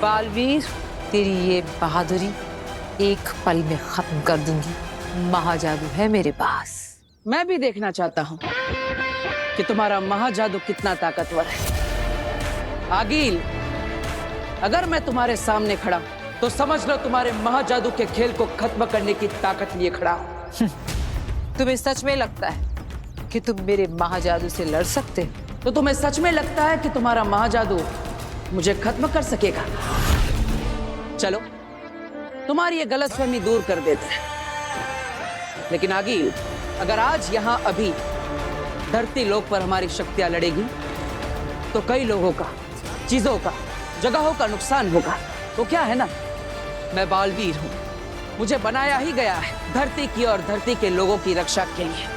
बालवीर, तेरी ये बहादुरी एक पल में खत्म कर दूंगी। महाजादू है मेरे पास। मैं भी देखना चाहता हूँ कि तुम्हारा महाजादू कितना ताकतवर है। आगिल, अगर मैं तुम्हारे सामने खड़ा तो समझ लो तुम्हारे महाजादू के खेल को खत्म करने की ताकत लिए खड़ा हूँ। तुम्हें सच में लगता है कि तुम मेरे महाजादू से लड़ सकते हो? तो तुम्हें सच में लगता है कि तुम्हारा महाजादू मुझे खत्म कर सकेगा? चलो तुम्हारी ये गलतफहमी दूर कर देते हैं। लेकिन आगिल, अगर आज यहाँ अभी धरती लोक पर हमारी शक्तियां लड़ेगी तो कई लोगों का, चीजों का, जगहों का नुकसान होगा। तो क्या है ना, मैं बालवीर हूँ, मुझे बनाया ही गया है धरती की और धरती के लोगों की रक्षा के लिए।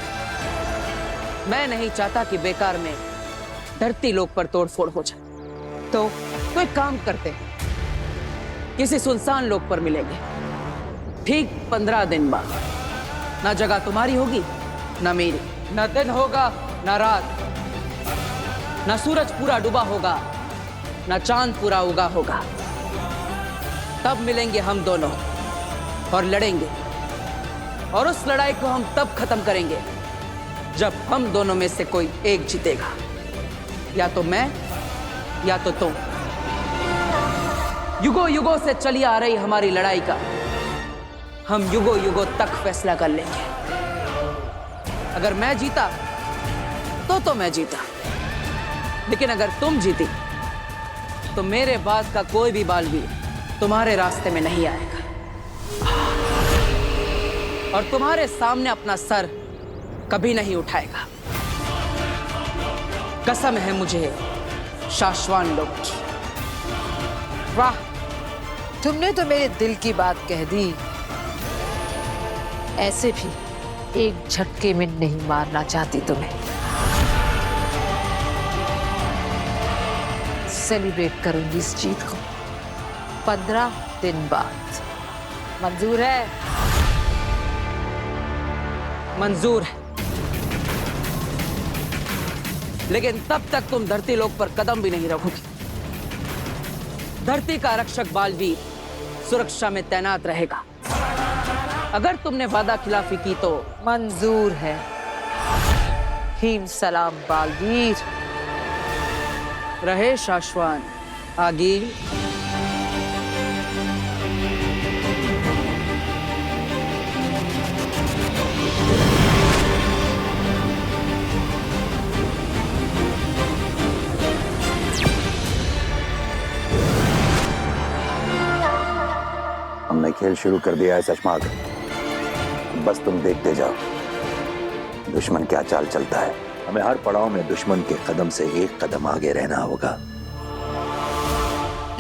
मैं नहीं चाहता कि बेकार में धरती लोक पर तोड़फोड़ हो जाए। तो एक काम करते हैं, किसी सुनसान लोक पर मिलेंगे ठीक 15 दिन बाद। ना जगह तुम्हारी होगी ना मेरी, ना दिन होगा ना रात, ना सूरज पूरा डूबा होगा ना चांद पूरा उगा होगा। तब मिलेंगे हम दोनों और लड़ेंगे, और उस लड़ाई को हम तब खत्म करेंगे जब हम दोनों में से कोई एक जीतेगा। या तो मैं या तो तुम। युगों युगों से चली आ रही हमारी लड़ाई का हम युगों युगों तक फैसला कर लेंगे। अगर मैं जीता तो मैं जीता, लेकिन अगर तुम जीती तो मेरे बाद का कोई भी बालवीर तुम्हारे रास्ते में नहीं आएगा और तुम्हारे सामने अपना सर कभी नहीं उठाएगा। कसम है मुझे शाश्वान लोक की। वाह, तुमने तो मेरे दिल की बात कह दी। ऐसे भी एक झटके में नहीं मारना चाहती तुम्हें। सेलिब्रेट करूंगी इस जीत को 15 दिन बाद। मंजूर है? मंजूर है, लेकिन तब तक तुम धरती लोक पर कदम भी नहीं रखोगी। धरती का रक्षक बालवीर सुरक्षा में तैनात रहेगा। अगर तुमने वादा खिलाफी की तो मंजूर है। हीम सलाम बालवीर। रहे शाश्वान आगिल। हमने खेल शुरू कर दिया है चश्माग, बस तुम देखते जाओ दुश्मन क्या चाल चलता है। हमें हर पड़ाव में दुश्मन के कदम से एक कदम आगे रहना होगा।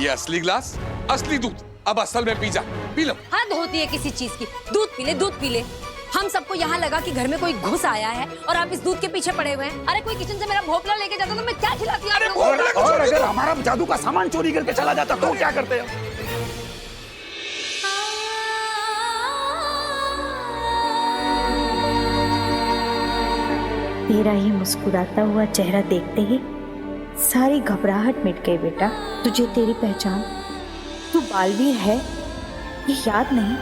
ये असली गिलास, असली दूध, अब असल में पी जा, पी लो। हद होती है किसी चीज की। दूध पी ले, दूध पी ले। हम सबको यहाँ लगा कि घर में कोई घुस आया है और आप इस दूध के पीछे पड़े हुए हैं। अरे कोई किचन से मेरा भोपला लेके जाता तो मैं क्या खिलाती? और अगर हमारा जादू का सामान चोरी करके चला जाता तो क्या करते हो? तेरा ही मुस्कुराता हुआ चेहरा देखते ही सारी घबराहट मिट गई बेटा। तुझे तेरी पहचान, तू बालवीर है, ये याद नहीं?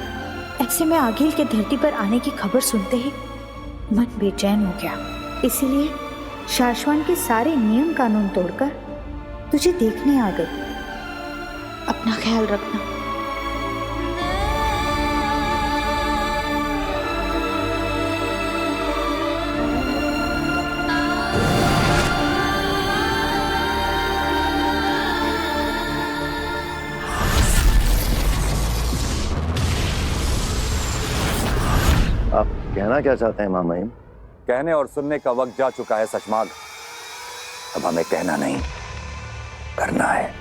ऐसे में आगिल के धरती पर आने की खबर सुनते ही मन बेचैन हो गया। इसीलिए शाश्वान के सारे नियम कानून तोड़कर तुझे देखने आ गई। अपना ख्याल रखना। आप कहना क्या चाहते हैं मामा? कहने और सुनने का वक्त जा चुका है सचमाग। अब हमें कहना नहीं, करना है।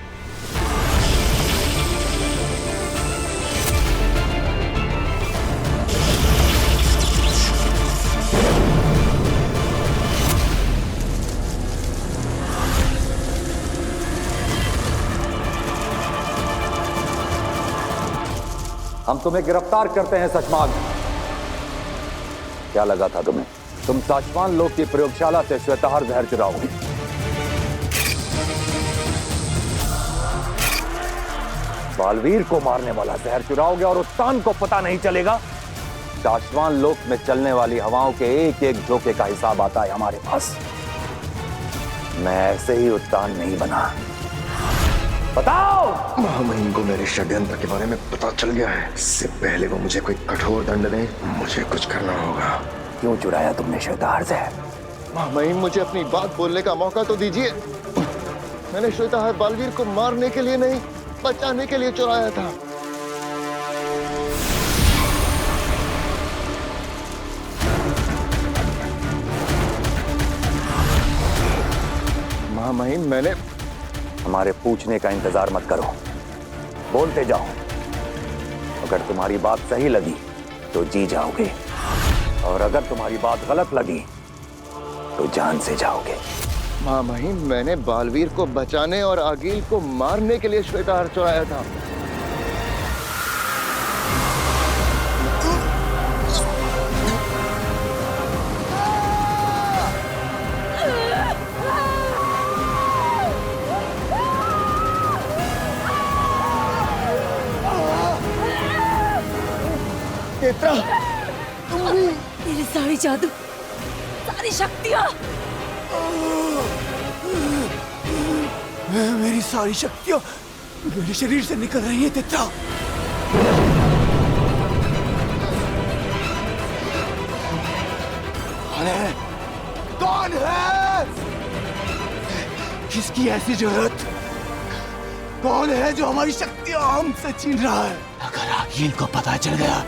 हम तुम्हें गिरफ्तार करते हैं सचमाग। क्या लगा था तुम्हें? तुम शाश्वान लोक की प्रयोगशाला से श्वेताहार जहर चुराओगे। बालवीर को मारने वाला जहर चुराओगे और उत्तान को पता नहीं चलेगा। शाश्वान लोक में चलने वाली हवाओं के एक एक झोंके का हिसाब आता है हमारे पास। मैं ऐसे ही उत्तान नहीं बना। बताओ। महामहिम को मेरे षड्यंत्र के बारे में पता चल गया है। इससे पहले वो मुझे कोई कठोर दंड दे, मुझे कुछ करना होगा। क्यों चुराया तुमने श्वेताहार जहर? महामहिम, मुझे अपनी बात बोलने का मौका तो दीजिए। मैंने श्वेताहार बालवीर को मारने के लिए नहीं, बचाने के लिए चुराया था। महामहिम, मैंने हमारे पूछने का इंतजार मत करो, बोलते जाओ। अगर तुम्हारी बात सही लगी तो जी जाओगे, और अगर तुम्हारी बात गलत लगी तो जान से जाओगे। महामहिम, मैंने बालवीर को बचाने और आगील को मारने के लिए श्वेताहार चुराया था। नेत्रा, तुम भी? मेरी सारी जादू, सारी शक्तियाँ, मेरी सारी शक्तियाँ मेरे शरीर से निकल रही है नेत्रा। कौन है? कौन है? किसकी ऐसी जरूरत? कौन है जो हमारी शक्तियाँ हमसे छीन रहा है? अगर आगील को पता चल गया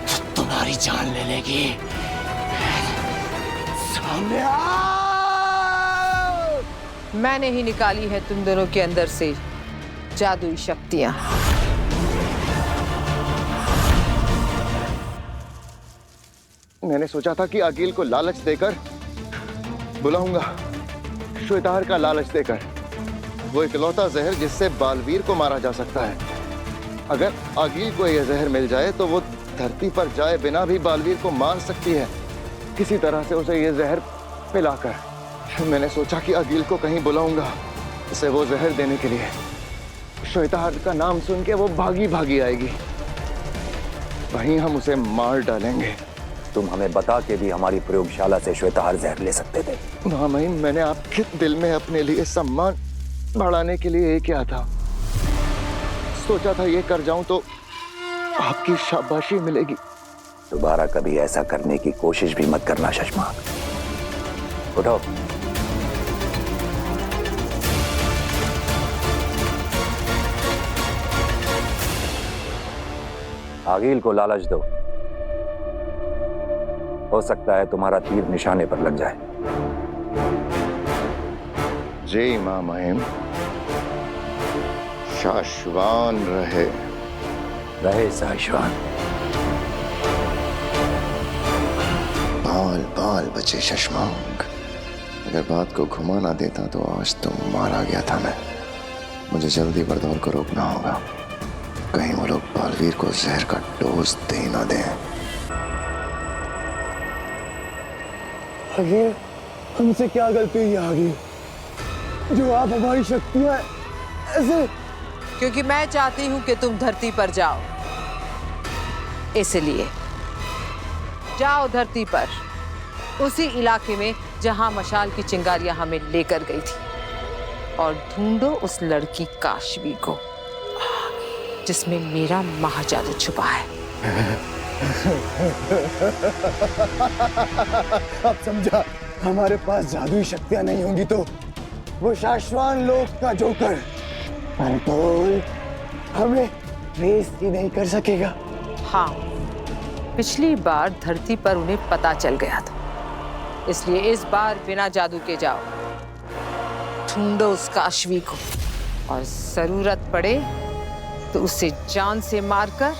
तो तुम्हारी जान ले लेगी। सामने आओ! मैंने ही निकाली है तुम दोनों के अंदर से जादुई शक्तियां। मैंने सोचा था कि आगील को लालच देकर बुलाऊंगा, श्वेताहार का लालच देकर। वो इकलौता जहर जिससे बालवीर को मारा जा सकता है। अगर आगील को यह जहर मिल जाए तो वो धरती पर जाए बिना भी बालवीर को मार सकती है, किसी तरह से उसे यह जहर पिलाकर। मैंने सोचा कि आगील को कहीं बुलाऊंगा उसे वो जहर देने के लिए। श्वेताहार का नाम सुन के वो भागी भागी आएगी, वहीं हम उसे मार डालेंगे। तुम हमें बता के भी हमारी प्रयोगशाला से श्वेताहार जहर ले सकते थे। महामहिम, मैंने आपके दिल में अपने लिए सम्मान बढ़ाने के लिए ये किया था। सोचा था ये कर जाऊं तो आपकी शाबाशी मिलेगी। दोबारा कभी ऐसा करने की कोशिश भी मत करना शशमाक। उठो। आगील को लालच दो, हो सकता है तुम्हारा तीर निशाने पर लग जाए। जय महामहिम। शाश्वान रहे। रहे शाश्वान। बाल बाल बचे शशमांक। अगर बात को घुमा ना देता तो आज तो मारा गया था मैं। मुझे जल्दी बरदौल को रोकना होगा, कहीं वो लोग बालवीर को जहर का डोज दे ना दें। आगे हमसे क्या गलती हुई आगे जो आप हमारी शक्तियां ऐसे? क्योंकि मैं चाहती हूं कि तुम धरती पर जाओ, इसलिए जाओ धरती पर, उसी इलाके में जहां मशाल की चिंगारियां हमें लेकर गई थी, और ढूंढो उस लड़की काशवी को जिसमें मेरा महाजादू छुपा है। अब समझा, हमारे पास जादुई शक्तियां नहीं होंगी तो वो शाश्वान लोक का जोकर बरदौल हमें रेस ही नहीं कर सकेगा। हाँ, पिछली बार धरती पर उन्हें पता चल गया था, इसलिए इस बार बिना जादू के जाओ, ढूंढो उस काशवी को, और जरूरत पड़े तो उसे जान से मारकर,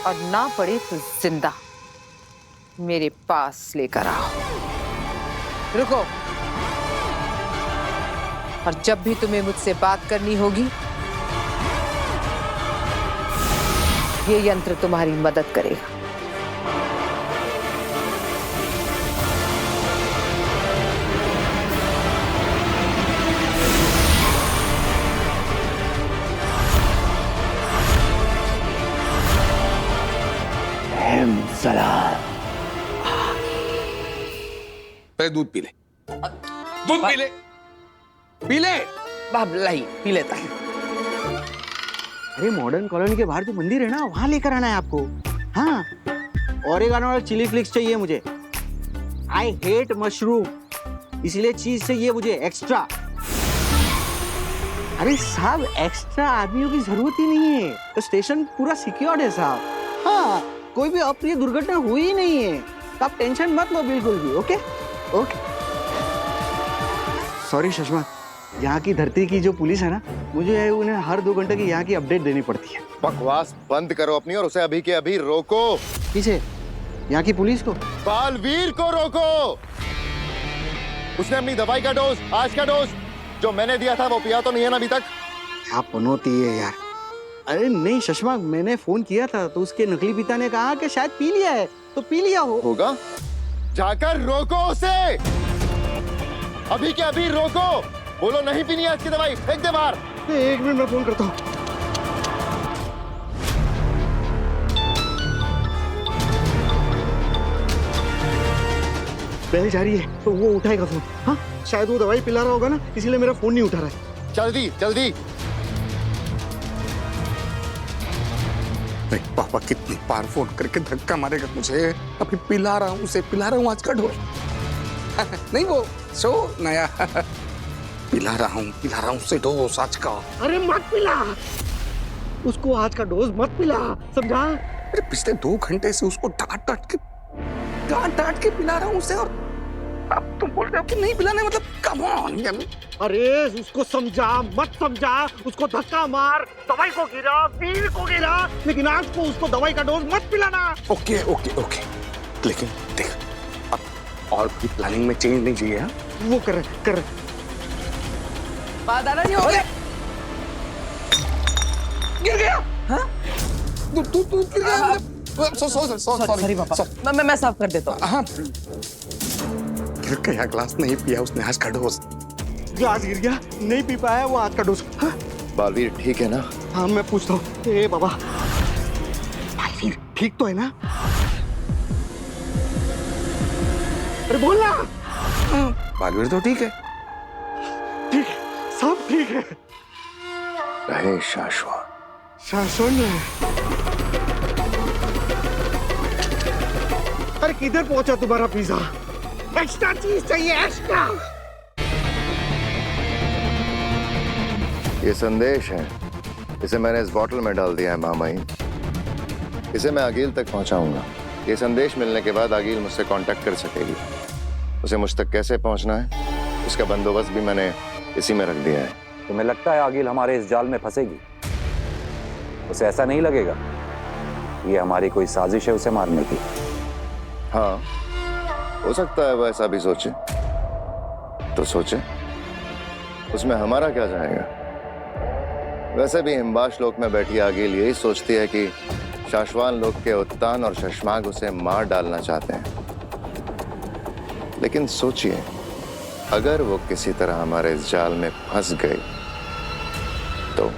और ना पड़े तो जिंदा मेरे पास लेकर आओ। रुको, और जब भी तुम्हें मुझसे बात करनी होगी, ये यंत्र तुम्हारी मदद करेगा। सलाम। पहले दूध पी ले, दूध पी ले, पी ले। बाप लाई पी लेता है। अरे मॉडर्न कॉलोनी के बाहर जो मंदिर है ना, वहां लेकर आना है आपको। हाँ, ओरेगानो और चिली फ्लिक्स चाहिए मुझे। आई हेट मशरूम, इसलिए चीज चाहिए मुझे एक्स्ट्रा। अरे साहब, एक्स्ट्रा आदमियों की जरूरत ही नहीं है, तो स्टेशन पूरा सिक्योर्ड है साहब। हाँ, कोई भी अप्रिय दुर्घटना हुई ही नहीं है, तो आप टेंशन मत लो बिल्कुल भी। Okay okay. सॉरी सुषमा, यहाँ की धरती की जो पुलिस है ना, मुझे उन्हें हर 2 घंटे की यहाँ की अपडेट देनी पड़ती है। बकवास बंद करो अपनी और उसे अभी के अभी रोको। किसे? यहाँ की पुलिस को? बालवीर को रोको। उसने अपनी दवाई का डोज, आज का डोज जो मैंने दिया था वो पिया तो नहीं है ना अभी तक? क्या पनौती है यार। अरे नहीं सुषमा, मैंने फोन किया था तो उसके नकली पिता ने कहा कि शायद पी लिया है, तो पी लिया होगा। जाकर रोको उसे, अभी के अभी रोको। बोलो नहीं पीनी आज की दवाई, फेंक दे बाहर। 1 मिनट में फोन करता हूँ। पहले जा रही है तो वो उठाएगा फोन। हाँ, शायद वो दवाई पिला रहा होगा ना, इसीलिए मेरा फोन नहीं उठा रहा है। जल्दी जल्दी। नहीं पापा, कितनी बार फोन करके धक्का मारेगा मुझे। अभी पिला रहा हूँ उसे, पिला रहा हूँ आज का डोज। नहीं वो सो नया पिला रहा हूँ उसे डोज आज का। अरे मत पिला उसको, आज का डोज मत पिला, समझा? अरे पिछले 2 घंटे से उसको डांट डांट के पिला रहा हूँ उसे, और अब तुम बोल रहे हो कि नहीं पिलाने, मतलब कम ऑन। अरे उसको समझा मत समझा, उसको धक्का मार, दवाई को गिरा, वीर को गिरा, लेकिन आज को उसको दवाई का डोज मत पिलाना। ओके ओके ओके, लेकिन देख अब और भी प्लानिंग में चेंज नहीं चाहिए। वो कर दादाजी हो गए। गिर गया। हाँ? तू गिर गया। सॉरी पापा, मैं साफ कर देता हूँ। हाँ, गिर गया, ग्लास नहीं पिया उसने आज का डोज। ग्लास गिर गया, नहीं पी पाया वो आज का डोज। हाँ? बालवीर ठीक है ना? हाँ, मैं पूछता हूँ। ए बाबा, बालवीर ठीक तो है ना? अरे बोलना। बालवीर तो ठीक है। ठीक, सब ठीक है। रहे शाश्वत। अरे किधर पहुंचा तुम्हारा पिज्जा? एक्स्ट्रा चीज चाहिए, एक्स्ट्रा। ये संदेश है, इसे मैंने इस बोतल में डाल दिया है मामाई। इसे मैं आगिल तक पहुंचाऊंगा। ये संदेश मिलने के बाद आगिल मुझसे कांटेक्ट कर सकेगी। उसे मुझ तक कैसे पहुंचना है, इसका बंदोबस्त भी मैंने इसी में रख दिया है। तुम्हें लगता है आगिल हमारे इस जाल में फंसेगी? उसे ऐसा नहीं लगेगा ये हमारी कोई साजिश है उसे मारने की? हाँ, हो सकता है वो ऐसा भी सोचे, तो सोचे, उसमें हमारा क्या जाएगा। वैसे भी हिमबाश लोक में बैठी आगिल यही सोचती है कि शाश्वान लोक के उत्तान और शशमाग उसे मार डालना चाहते हैं। लेकिन सोचिए, अगर वो किसी तरह हमारे इस जाल में फंस गई तो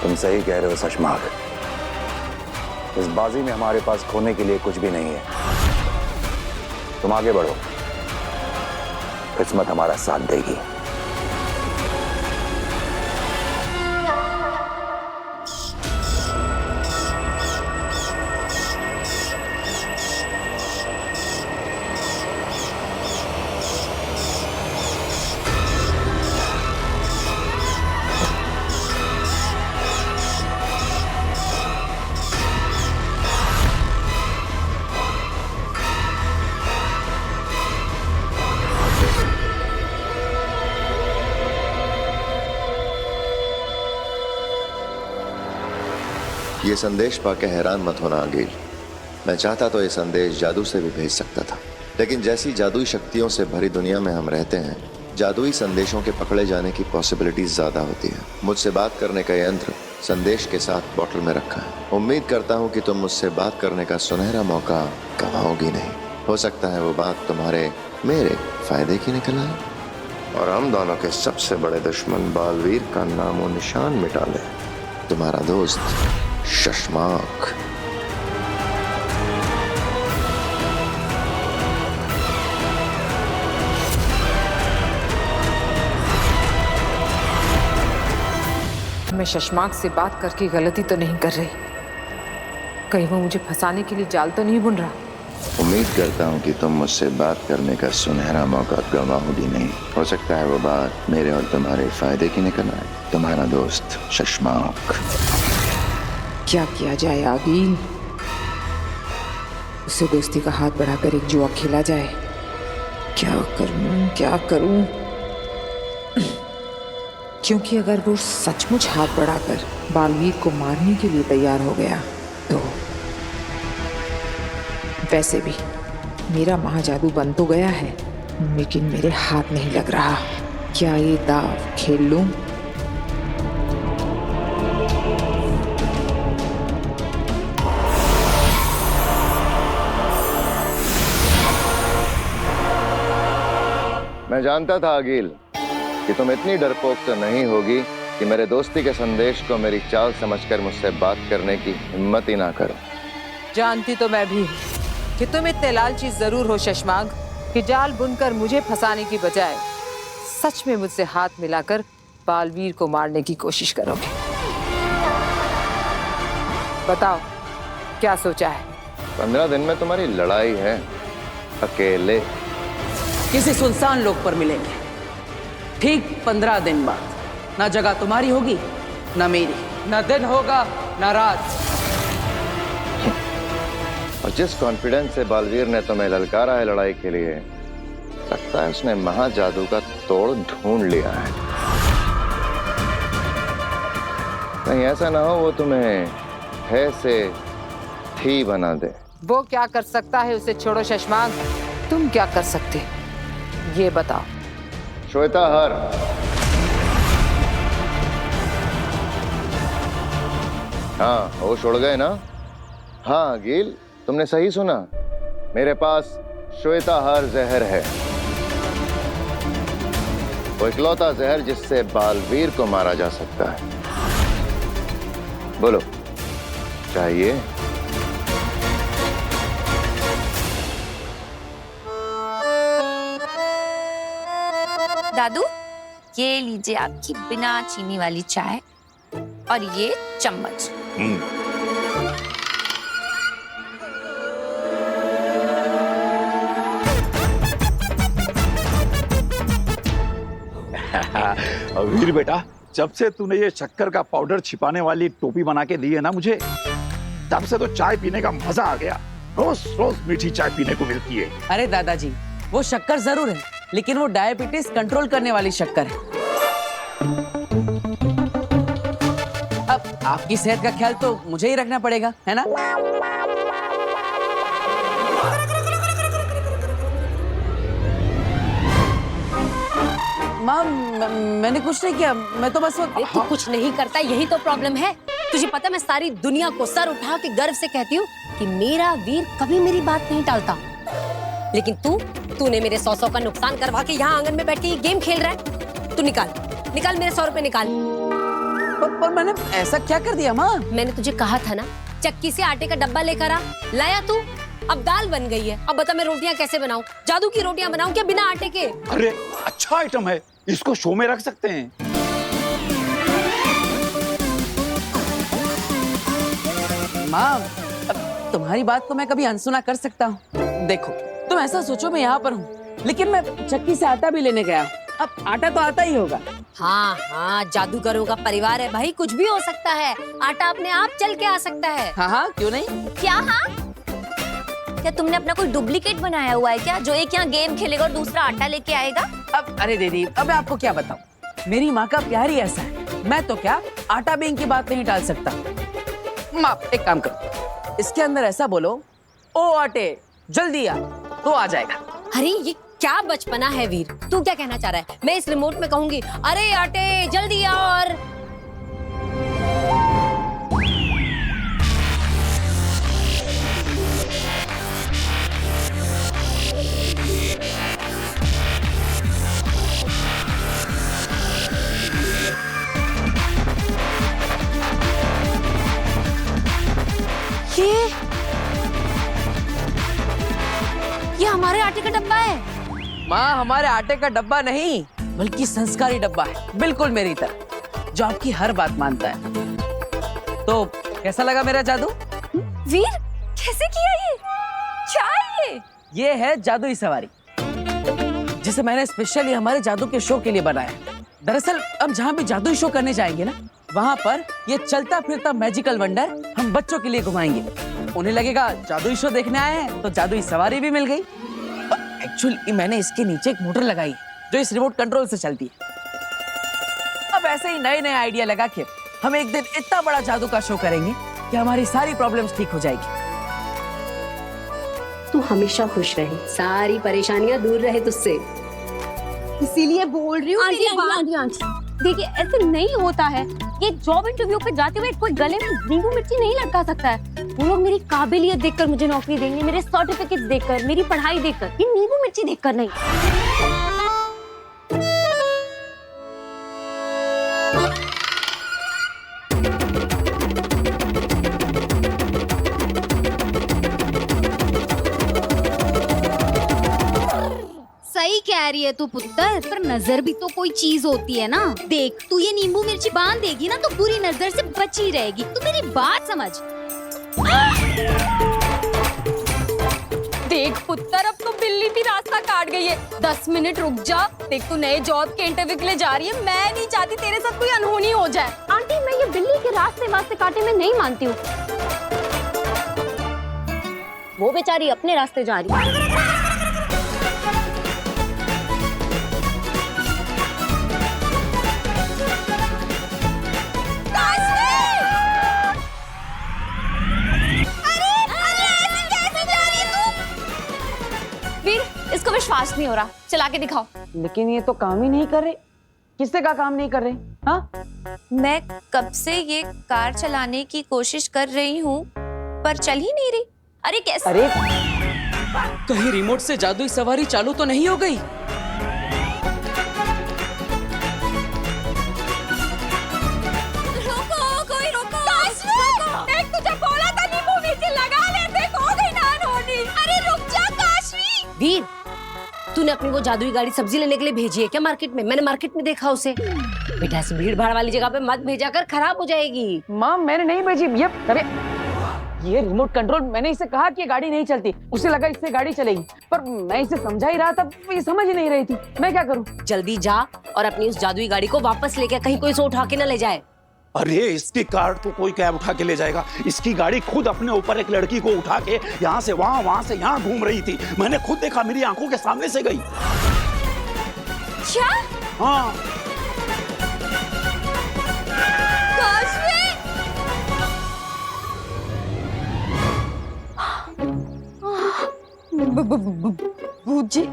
तुम सही कह रहे हो शशमाग, इस बाजी में हमारे पास खोने के लिए कुछ भी नहीं है। तुम आगे बढ़ो, किस्मत हमारा साथ देगी। ये संदेश पाके हैरान मत होना आगिल। मैं चाहता तो ये संदेश जादू से भी भेज सकता था, लेकिन जैसी जादुई शक्तियों से भरी दुनिया में हम रहते हैं, जादुई संदेशों के पकड़े जाने की पॉसिबिलिटीज ज्यादा होती है। मुझसे बात करने का यंत्र संदेश के साथ बॉटल में रखा है। उम्मीद करता हूँ कि तुम मुझसे बात करने का सुनहरा मौका गंवाओगी नहीं। हो सकता है वो बात तुम्हारे मेरे फायदे की निकल आए। और हम दोनों के सबसे बड़े दुश्मन बालवीर का नामो निशान मिटा ले। तुम्हारा दोस्त शशमाक। मैं शशमाक से बात करके गलती तो नहीं कर रही? कहीं वो मुझे फंसाने के लिए जाल तो नहीं बुन रहा? उम्मीद करता हूँ कि तुम मुझसे बात करने का सुनहरा मौका गंवाओगी नहीं। हो सकता है वो बात मेरे और तुम्हारे फायदे की निकल आए। तुम्हारा दोस्त शशमाक। क्या किया जाए आगीन? उसे दोस्ती का हाथ बढ़ाकर एक जुआ खेला जाए। क्या करूं, क्या करूं? क्योंकि अगर वो सचमुच हाथ बढ़ाकर बालवीर को मारने के लिए तैयार हो गया तो वैसे भी मेरा महाजादू बन तो गया है, लेकिन मेरे हाथ नहीं लग रहा। क्या ये दाव खेल लूं? मैं जानता था अगील कि तुम इतनी डरपोक तो नहीं होगी कि मेरे दोस्ती के संदेश को मेरी चाल समझकर मुझसे बात करने की हिम्मत ही ना करो। जानती तो मैं भी हूँ कि तुम इतने लालची जरूर हो शशमाक कि जाल बुनकर मुझे फंसाने की बजाय सच में मुझसे हाथ मिलाकर बालवीर को मारने की कोशिश करोगे। बताओ क्या सोचा है? 15 दिन में तुम्हारी लड़ाई है, अकेले। किसी सुनसान लोक पर मिलेंगे, ठीक 15 दिन बाद। ना जगह तुम्हारी होगी ना मेरी, ना दिन होगा ना रात। और जिस कॉन्फिडेंस से बालवीर ने तुम्हें ललकारा है लड़ाई के लिए, लगता है उसने महाजादू का तोड़ ढूंढ लिया है। कहीं ऐसा ना हो वो तुम्हें है से थी बना दे। वो क्या कर सकता है उसे छोड़ो शशमाक, तुम क्या कर सकते ये बताओ। श्वेताहार। हाँ होश उड़ गए ना? हाँ गिल, तुमने सही सुना। मेरे पास श्वेताहार जहर है, वो इकलौता जहर जिससे बालवीर को मारा जा सकता है। बोलो चाहिए? दादू, ये लीजिए आपकी बिना चीनी वाली चाय और ये चम्मच। वीर बेटा, जब से तूने ये शक्कर का पाउडर छिपाने वाली टोपी बना के दी है ना मुझे, तब से तो चाय पीने का मजा आ गया। रोज रोज मीठी चाय पीने को मिलती है। अरे दादाजी, वो शक्कर जरूर है, लेकिन वो डायबिटीज कंट्रोल करने वाली शक्कर है। अब आपकी सेहत का ख्याल तो मुझे ही रखना पड़ेगा, है ना? माँ, मैंने कुछ नहीं किया, मैं तो बस तू कुछ नहीं करता, यही तो प्रॉब्लम है। तुझे पता, मैं सारी दुनिया को सर उठा के गर्व से कहती हूँ कि मेरा वीर कभी मेरी बात नहीं टालता, लेकिन तूने मेरे 100 का नुकसान करवा के यहाँ आंगन में बैठ के ये गेम खेल रहा है। तू निकाल मेरे 100 रुपए निकाल। पर मैंने ऐसा क्या कर दिया माँ? मैंने तुझे कहा था ना, चक्की से आटे का डब्बा लेकर आ, लाया तू। अब दाल बन गई है, अब बता मैं रोटियां कैसे बनाऊं? जादू की रोटियां बनाऊं क्या बिना आटे के? अरे अच्छा आइटम है, इसको शो में रख सकते हैं। माँ, अब तुम्हारी बात को मैं कभी अनसुना कर सकता हूँ? देखो, तुम ऐसा सोचो मैं यहाँ पर हूँ, लेकिन मैं चक्की से आटा भी लेने गया हूँ। अब आटा तो आता ही होगा। हाँ, जादूगरों का परिवार है भाई, कुछ भी हो सकता है। आटा अपने आप चल के आ सकता है। हाँ, क्यों नहीं? क्या हाँ? क्या तुमने अपना कोई डुप्लीकेट बनाया हुआ है क्या, जो एक यहाँ गेम खेलेगा और दूसरा आटा लेके आएगा? अब अरे दीदी, अब मैं आपको क्या बताऊं, मेरी माँ का प्यार ही ऐसा है। मैं तो क्या आटा बेंक की बात नहीं टाल सकता। माँ, एक काम करो, इसके अंदर ऐसा बोलो, ओ आटे जल्दी आ, तो आ जाएगा। अरे ये क्या बचपना है वीर, तू क्या कहना चाह रहा है? मैं इस रिमोट में कहूंगी, अरे आटे जल्दी आ, और माँ हमारे आटे का डब्बा नहीं बल्कि संस्कारी डब्बा है, बिल्कुल मेरी तरह, जो आपकी हर बात मानता है। तो कैसा लगा मेरा जादू? वीर कैसे किया ये? क्या है ये है जादुई सवारी, जिसे मैंने स्पेशली हमारे जादू के शो के लिए बनाया। दरअसल हम जहाँ भी जादुई शो करने जाएंगे ना, वहाँ पर ये चलता फिरता मैजिकल वंडर हम बच्चों के लिए घुमाएंगे। उन्हें लगेगा जादुई शो देखने आए हैं, तो जादुई सवारी भी मिल गई। एक्चुअली मैंने इसके नीचे एक मोटर लगाई जो इस रिमोट कंट्रोल से चलती है। अब ऐसे ही नए नए आइडिया लगा के हम एक दिन इतना बड़ा जादू का शो करेंगे कि हमारी सारी प्रॉब्लम्स ठीक हो जाएगी। तू हमेशा खुश रहे, सारी परेशानियां दूर रहे तुझसे, इसीलिए बोल रही हूँ। आंटी देखिए ऐसे नहीं होता है। ये जॉब इंटरव्यू पे जाते हुए कोई गले में नींबू मिर्ची नहीं लटका सकता है। वो लोग मेरी काबिलियत देखकर मुझे नौकरी देंगे, मेरे सर्टिफिकेट देखकर, मेरी पढ़ाई देखकर, ये नींबू मिर्ची देखकर नहीं। सही कह रही है तू पुत्र, पर नजर भी तो कोई चीज होती है ना। देख तू ये नींबू मिर्ची बांध देगी ना तो बुरी नजर से बची रहेगी। तू मेरी बात समझ। देख पुत्र, अब तो बिल्ली भी रास्ता काट गई है। 10 मिनट रुक जा। देख तू नए जॉब के इंटरव्यू के लिए जा रही है। मैं नहीं चाहती तेरे साथ कोई अनहोनी हो जाए। आंटी मैं ये बिल्ली के रास्ते काटे में नहीं मानती हूँ। वो बेचारी अपने रास्ते जा रही है। इसको विश्वास नहीं हो रहा, चला के दिखाओ। लेकिन ये तो काम ही नहीं कर रहे। किससे का काम नहीं कर रहे? हाँ, मैं कब से ये कार चलाने की कोशिश कर रही हूँ पर चल ही नहीं रही। अरे कैसे? अरे कहीं रिमोट से जादुई सवारी चालू तो नहीं हो गई? रोको, कोई रोको। देख तुझे बोला था नींबू मिर्ची लगा ले, देख हो गई ना अनहोनी। अरे रुक जा काशवी। वीर तूने अपनी वो जादुई गाड़ी सब्जी लेने के लिए भेजी है क्या मार्केट में? मैंने मार्केट में देखा उसे। बेटा ऐसी भीड़ भाड़ वाली जगह पे मत भेजा कर, खराब हो जाएगी। माँ मैंने नहीं भेजी। ये रिमोट कंट्रोल, मैंने इसे कहा कि ये गाड़ी नहीं चलती, उसे लगा इससे गाड़ी चलेगी, पर मैं इसे समझा ही रहा था, ये समझ ही नहीं रही थी। मैं क्या करूँ? जल्दी जा और अपनी उस जादुई गाड़ी को वापस लेके, कहीं कोई इसे उठा के न ले जाए। अरे इसकी कार तो कोई कैब उठा के ले जाएगा। इसकी गाड़ी खुद अपने ऊपर एक लड़की को उठा के यहाँ से वहाँ, वहाँ से यहाँ घूम रही थी। मैंने खुद देखा, मेरी आंखों के सामने से गई। क्या? हाँ। भूत जी,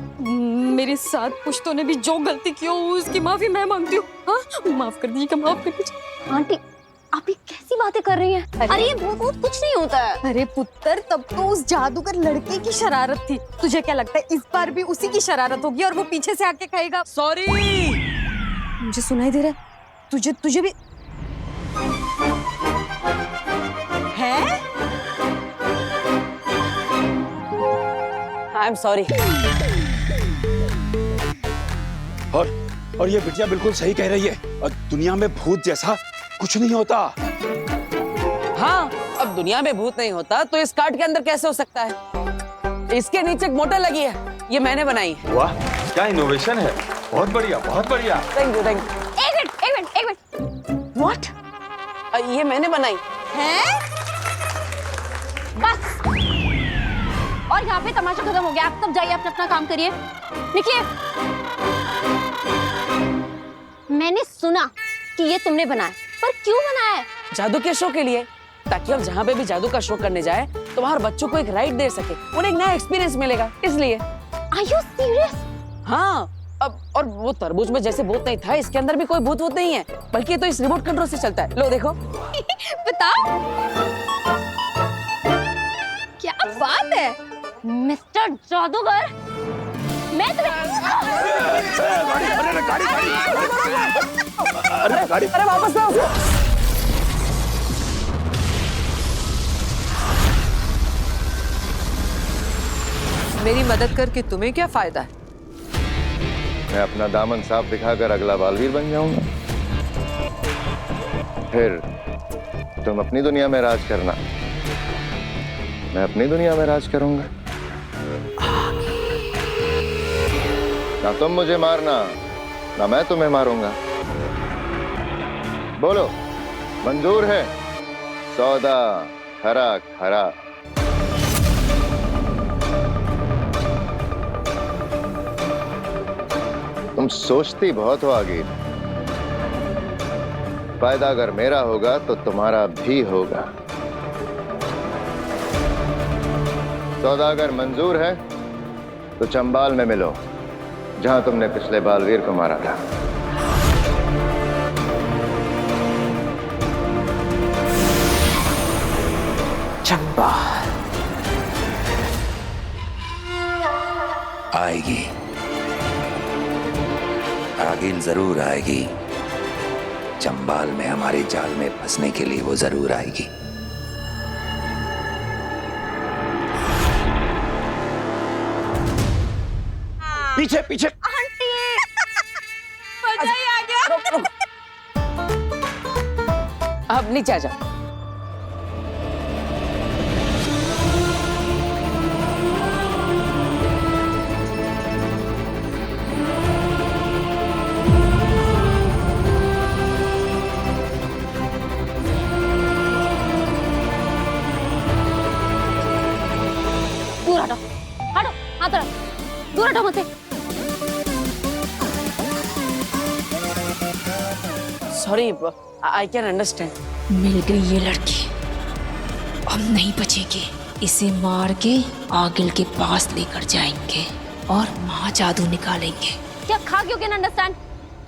मेरे साथ पुश्तों ने भी जो गलती की हो उसकी माफी मैं मांगती हूँ। हाँ? माफ कर दीजिएगा, माफ कर दीजिए। आंटी आप ये कैसी बातें कर रही हैं? अरे ये भूत कुछ नहीं होता है। अरे पुत्र, तब तो उस जादूगर लड़के की शरारत थी। तुझे क्या लगता है इस बार भी उसी की शरारत होगी और वो पीछे से आके कहेगा सॉरी? मुझे सुनाई दे रहा है, तुझे भी है? I am sorry. और ये बिटिया बिल्कुल सही कह रही है। और दुनिया में भूत जैसा कुछ नहीं होता। हाँ, अब दुनिया में भूत नहीं होता तो इस कार्ट के अंदर कैसे हो सकता है? इसके नीचे एक मोटर लगी है, ये मैंने बनाई है। वाह क्या इनोवेशन है, बहुत बढ़िया बहुत बढ़िया। Thank you. एक मिनट। व्हाट? ये मैंने बनाई है? बस, और यहाँ पे तमाशा खत्म हो गया। आप सब जाइए, अपना काम करिए, निकलिए। मैंने सुना कि ये तुमने बनाया, पर क्यों बनाया है? जादू के शो के लिए, ताकि हम जहाँ पे भी जादू का शो करने जाए तो वहाँ बच्चों को एक राइड दे सके, उन्हें एक नया एक्सपीरियंस मिलेगा, इसलिए। Are you serious? हाँ, अब और वो तरबूज में जैसे भूत नहीं था, इसके अंदर भी कोई भूत वूत नहीं है, बल्कि ये तो इस रिमोट कंट्रोल से चलता है। लो देखो। बताओ। क्या बात है मिस्टर जादूगर, मैं अरे वापस लाओ उसको। मेरी मदद करके तुम्हें क्या फायदा है? मैं अपना दामन साफ दिखाकर अगला बालवीर बन जाऊंगा। फिर तुम अपनी दुनिया में राज करना, मैं अपनी दुनिया में राज करूंगा। ना तुम मुझे मारना, ना मैं तुम्हें मारूंगा। बोलो, मंजूर है? सौदा खरा खरा। तुम सोचती बहुत हो आगे। फायदा अगर मेरा होगा तो तुम्हारा भी होगा। सौदा अगर मंजूर है तो चंबाल में मिलो, जहां तुमने पिछले बालवीर को मारा था। चंबाल आएगी, आगिल जरूर आएगी। चंबाल में हमारे जाल में फंसने के लिए वो जरूर आएगी। पीछे पीछे। अब नीचे आ जाओ। दूर हटो, हटो, हाथ रख, दूर हटो मुझसे। Sorry, I can understand. मिल गई ये लड़की, अब नहीं बचेगी। इसे मार के आगिल के पास लेकर जाएंगे और महा जादू निकालेंगे। क्या खा क्यों कैन अंडरस्टैंड?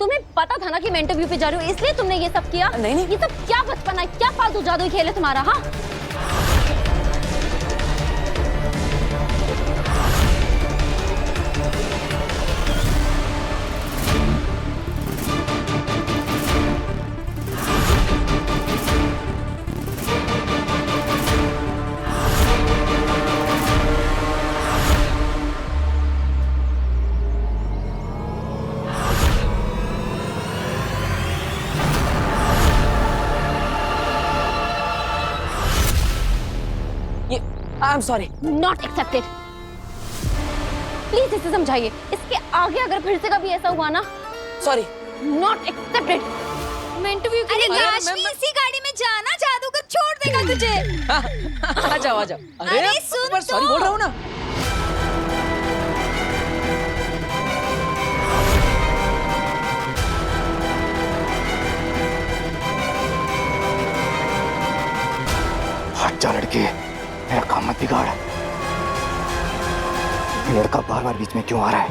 तुम्हें पता था ना कि मैं इंटरव्यू पे जा रही हूँ, इसलिए तुमने ये सब किया? नहीं नहीं, ये सब क्या बचपन है, क्या फालतू जादू खेल है तुम्हारा? हाँ, I am sorry. Not accepted. Please इसे समझाइए, इसके आगे अगर फिर से कभी ऐसा हुआ ना, सॉरी। Not accepted. मैं इंटरव्यू के लिए लाशमी, इसी गाड़ी में जाना, जादूगर छोड़ देगा तुझे। आ जाओ आ जाओ। अरे सुन पर सॉरी बोल रहा हूँ ना। हट जा लड़के, मेरा काम मत बिगाड़। ये लड़का बार बार बीच में क्यों आ रहा है?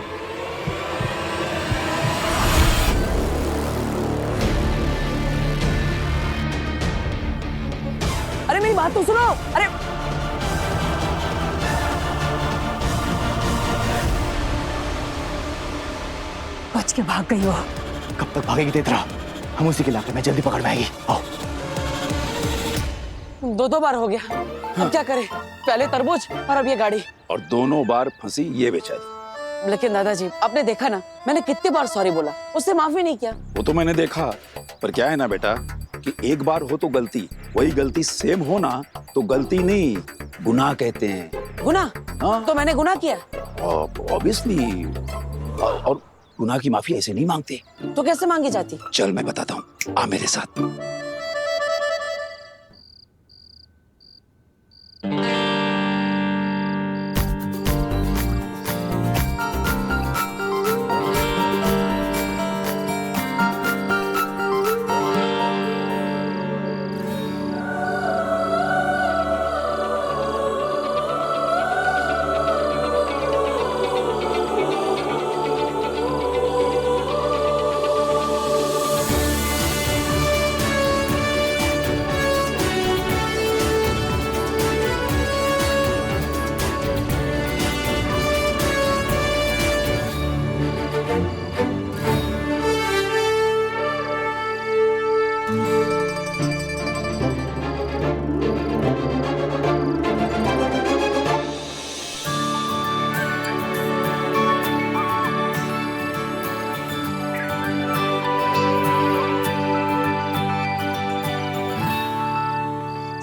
अरे मेरी बात तो सुनो। अरे बच के भाग गई हो। कब तक भागेगी तेरा? हम उसी के इलाके में जल्दी पकड़ में आएगी। आओ। दो बार हो गया, अब क्या करें? पहले तरबूज और अब ये गाड़ी। और दोनों बार फंसी ये बेचारी। लेकिन दादाजी, आपने देखा ना, मैंने कितनी बार सॉरी बोला, उससे माफी नहीं किया। वो तो मैंने देखा, पर क्या है ना बेटा कि एक बार हो तो गलती, वही गलती सेम हो ना तो गलती नहीं, गुनाह कहते हैं। गुनाह? हाँ। तो मैंने गुनाह किया? ऑब्वियसली। और गुनाह की माफी ऐसे नहीं मांगते। तो कैसे मांगी जाती? चल मैं बताता हूँ, आ मेरे साथ।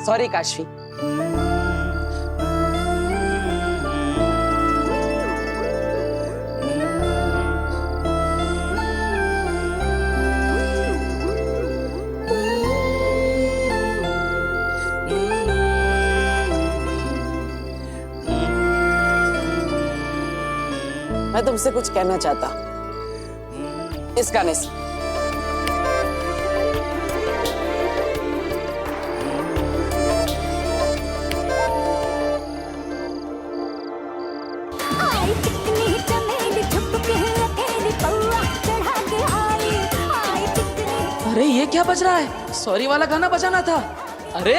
सॉरी काशवी। मैं तुमसे कुछ कहना चाहता इस गाने से। अरे ये क्या बज रहा है? सॉरी वाला गाना बजाना था। अरे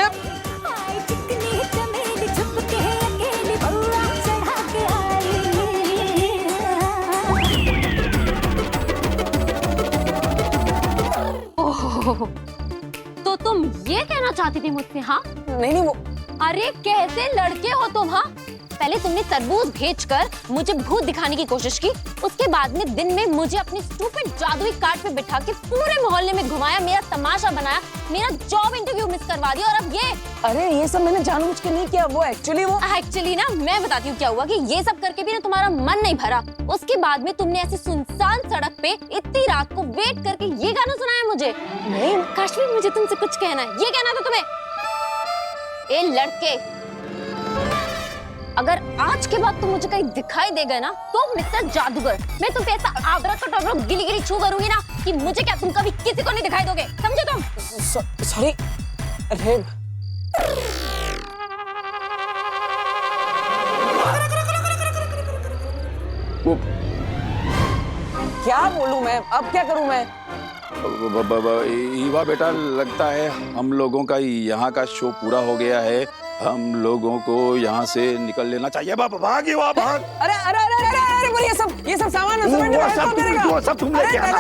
तो तुम ये कहना चाहती थी मुझसे? हाँ नहीं वो अरे कैसे लड़के हो तुम? हाँ पहले तुमने तरबूज भेजकर मुझे भूत दिखाने की कोशिश की, उसके बाद में दिन में मुझे अपनी स्टूपिड जादुई कार्ड पे बिठा के पूरे मोहल्ले में घुमाया, मेरा तमाशा बनाया, मेरा जॉब इंटरव्यू मिस करवा दिया, और अब ये। अरे ये सब मैंने जानबूझ के नहीं किया, वो एक्चुअली ना मैं बताती हूँ क्या हुआ कि ये सब करके भी ना तुम्हारा मन नहीं भरा। उसके बाद में तुमने ऐसे सुनसान सड़क पे इतनी रात को वेट करके ये गाना सुनाया मुझे। नहीं काशवी, मुझे तुमसे कुछ कहना है। ये कहना था तुम्हें? ए लड़के, अगर आज के बाद तुम मुझे कहीं दिखाई देगा ना तो मिस्टर जादूगर, मैं तुम पे ऐसा आबरा गिली गिली छू करूंगी ना कि मुझे क्या तुम कभी किसी को नहीं दिखाई दोगे, समझे तुम? सॉरी। अरे क्या बोलूं मैं? अब क्या करूं मैं? ईवा बेटा, लगता है हम लोगों का यहाँ का शो पूरा हो गया है। हम लोगों को यहाँ से निकल लेना चाहिए। भाग ईवा, भाग। अरे अरे अरे अरे अरे वो ये सब सामान वो सब तुम लेके आना।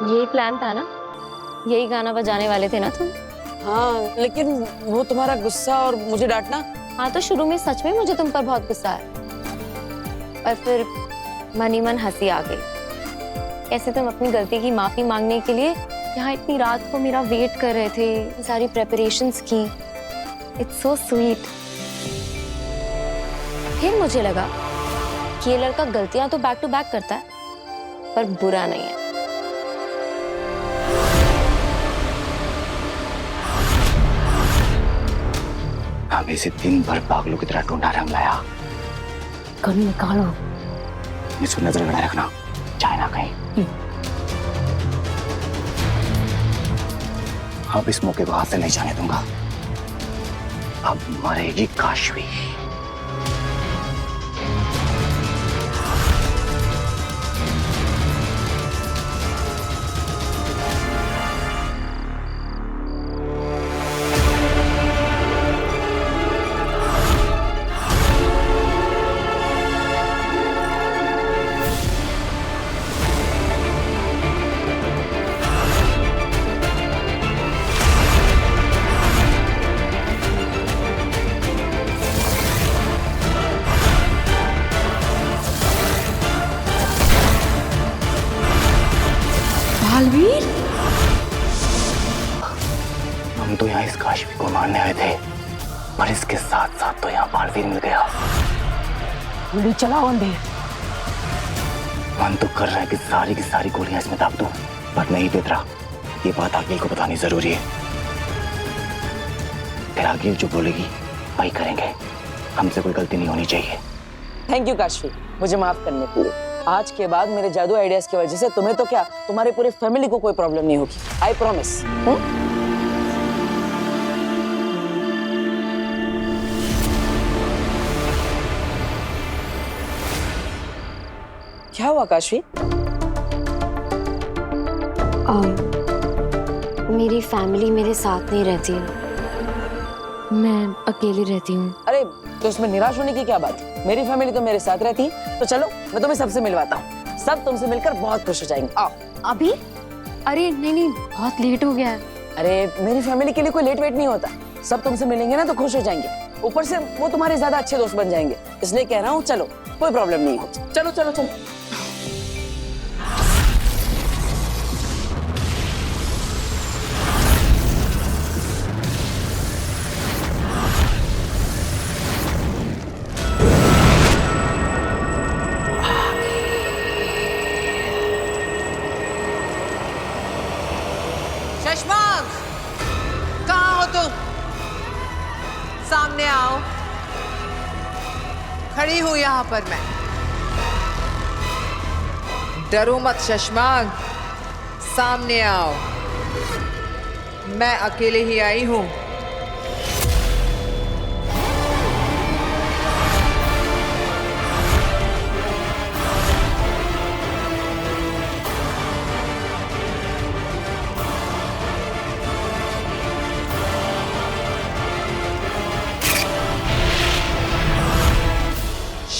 यही प्लान था ना? यही गाना बजाने वाले थे ना तुम? हाँ, लेकिन वो तुम्हारा गुस्सा और मुझे डांटना। हाँ तो शुरू में सच में मुझे तुम पर बहुत गुस्सा आया, और फिर मन ही मन हंसी आ गई। कैसे तुम अपनी गलती की माफी मांगने के लिए यहाँ इतनी रात को मेरा वेट कर रहे थे, सारी प्रेपरेशंस की। It's so sweet. फिर मुझे लगा कि ये लड़का गलतियां तो बैक टू बैक करता है, पर बुरा नहीं है। हमें इसे दिन भर पागलों की तरह ढूंढा रंग लाया। गन निकालो। इसको नजर बनाए रखना, चाहे ना कहीं। अब इस मौके को हाथ से नहीं जाने दूंगा। अब मरेगी काशवी। बालवीर, हम तो यहाँ इस काशवी को मारने आए थे, पर इसके साथ साथ तो यहाँ बालवीर मिल गया। गोली चलाओ अंधेर। मन तो कर रहा है कि सारी की सारी गोलियां इसमें दाग दूं, पर नहीं देख रहा। ये बात आगिल को बतानी जरूरी है। फिर आगिल जो बोलेगी वही करेंगे। हमसे कोई गलती नहीं होनी चाहिए। थैंक यू काशवी, मुझे माफ करने के लिए। आज के बाद मेरे जादू आइडियाज की वजह से तुम्हें तो क्या, तुम्हारे पूरे फैमिली को कोई प्रॉब्लम नहीं होगी। I promise. क्या हुआ काशवी? मेरी फैमिली मेरे साथ नहीं रहती, मैं अकेली रहती हूँ। अरे तो इसमें निराश होने की क्या बात है? मेरी फैमिली तो मेरे साथ रहती है। तो चलो मैं तुम्हें सबसे मिलवाता हूँ, सब तुमसे मिलकर बहुत खुश हो जाएंगे। आओ। अभी? अरे नहीं, बहुत लेट हो गया है। अरे मेरी फैमिली के लिए कोई लेट वेट नहीं होता, सब तुमसे मिलेंगे ना तो खुश हो जाएंगे, ऊपर से वो तुम्हारे ज्यादा अच्छे दोस्त बन जाएंगे, इसलिए कह रहा हूँ चलो, कोई प्रॉब्लम नहीं है। चलो चलो चलो। शशमांक, कहाँ हो तुम? सामने आओ। खड़ी हूं यहां पर मैं। डरो मत शशमांक, सामने आओ। मैं अकेले ही आई हूं।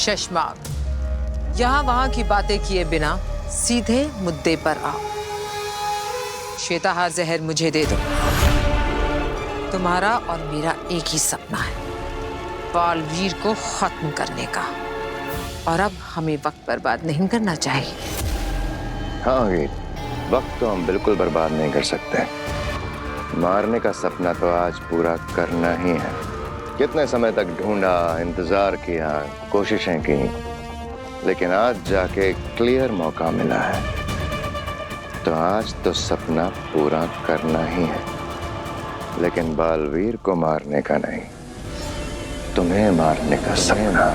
शशमांक, यहां वहां की बातें किए बिना सीधे मुद्दे पर आओ। श्वेताहार जहर मुझे दे दो। तुम्हारा और मेरा एक ही सपना है, बालवीर को खत्म करने का, और अब हमें वक्त बर्बाद नहीं करना चाहिए। हाँ वीर, वक्त तो हम बिल्कुल बर्बाद नहीं कर सकते। मारने का सपना तो आज पूरा करना ही है। कितने समय तक ढूंढा, इंतजार किया, कोशिशें की, लेकिन आज जाके क्लियर मौका मिला है, तो आज तो सपना पूरा करना ही है, लेकिन बालवीर को मारने का नहीं, तुम्हें मारने का सपना।